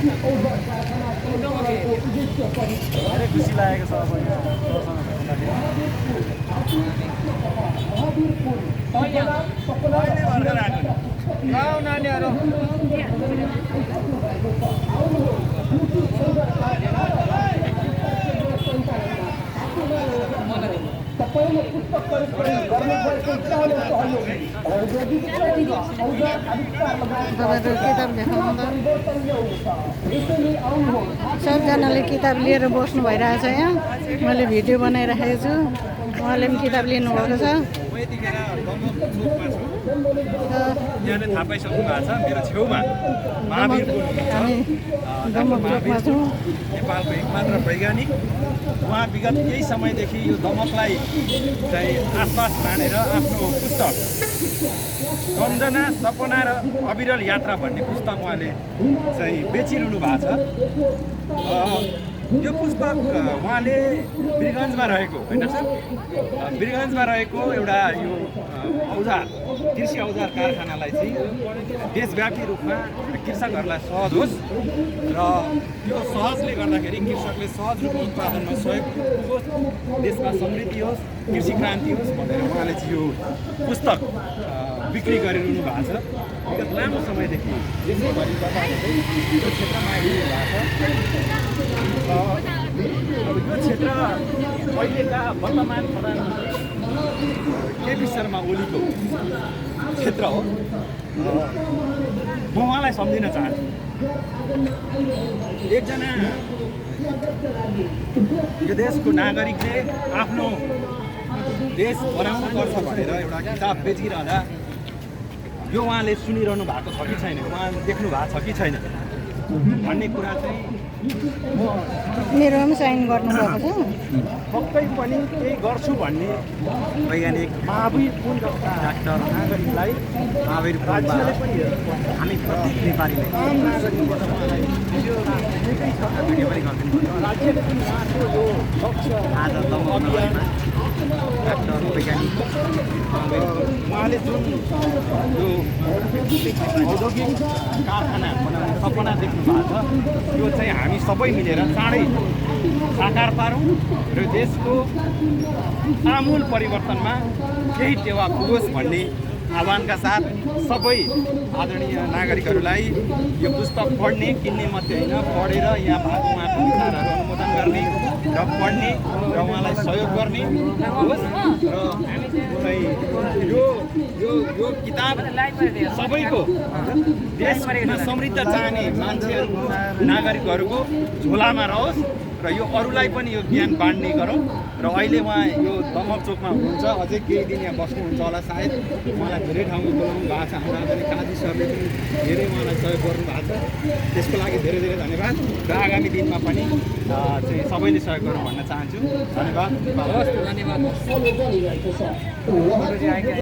धेरै खुसी लागेको छ अब यहाँ नानीहरू सबजनाले किताब लिएर बस्नु भइरहेछ यहाँ। मैले भिडियो बनाइराखेको छु, उहाँले पनि किताब लिनुभएको छ। यहाँले थाहा पाइसक्नु भएको छ मेरो छेउमा महावीर पुल हामी दमक चोकमा छौँ। नेपालको एकमात्र वैज्ञानिक उहाँ विगत केही समयदेखि यो दमकलाई चाहिँ आसपास मानेर आफ्नो पुस्तक सम्झना सपना र अविरल यात्रा भन्ने पुस्तक उहाँले चाहिँ बेचिरहनु भएको छ। यो पुस्तक उहाँले वीरगन्जमा रहेको होइन सर, वीरगन्जमा रहेको एउटा यो औजार कृषि औजार कारखानालाई चाहिँ देशव्यापी रूपमा कृषकहरूलाई सहज होस् र यो सहजले गर्दाखेरि कृषकले सहज रूपमा उत्पादनमा सहयोग होस्, देशमा समृद्धि होस्, कृषि क्रान्ति होस् भनेर उहाँले चाहिँ यो पुस्तक बिक्री गरिरहनु भएको छ। विगत लामो समयदेखि देशभरि यो क्षेत्रमा आइरहनु भएको छ। अब यो क्षेत्र अहिलेका वर्तमान प्रधानमन्त्री केपी शर्मा ओलीको क्षेत्र हो। म उहाँलाई सम्झिन चाहन्छु। एकजना यो देशको नागरिकले आफ्नो देश बनाउनु पर्छ भनेर एउटा किताब बेचिरहँदा यो उहाँले सुनिरहनु भएको छ कि छैन, उहाँ देख्नु भएको छ कि छैन भन्ने कुरा चाहिँ मेरोमा पनि साइन गर्नुभएको छ। पक्कै पनि केही गर्छु भन्ने वैज्ञानिक महावीर पुल जस्ता डाक्टर नागरिकलाई महावीर राज्यले पनि हामी प्रत्येक नेपालीले आम नागरिक राज्यले पनि उहाँको यो लक्ष्य आज अभियानमा डाक्टर वैज्ञानिक उहाँले जुन यो औद्योगिक कारखाना बनाउने सपना देख्नु भएको छ यो चाहिँ हामी सबै मिलेर चाँडै साकार पारौँ र देशको आमूल परिवर्तनमा केही टेवा पुगोस् भन्ने आह्वानका साथ सबै आदरणीय नागरिकहरूलाई यो पुस्तक पढ्ने किन्ने मात्रै होइन, पढेर यहाँ भएको उहाँको विचारहरू अनुमोदन गर्ने र पढ्ने र उहाँलाई सहयोग गर्ने होस् र यो यो यो किताब सबैको देशमा समृद्ध चाहने मान्छेहरू नागरिकहरूको झोलामा रहोस् र यो अरूलाई पनि यो ज्ञान बाँड्ने गरौँ। र अहिले उहाँ यो दमक चोकमा हुनुहुन्छ, अझै केही दिन यहाँ बस्नुहुन्छ होला सायद। उहाँलाई धेरै ठाउँमा बोलाउनु भएको छ, हाम्रो आदरणीय काजी सरले पनि धेरै उहाँलाई सहयोग गर्नु भएको छ। त्यसको लागि धेरै धेरै धन्यवाद र आगामी दिनमा पनि चाहिँ सबैले सहयोग गरौँ भन्न चाहन्छु। धन्यवाद।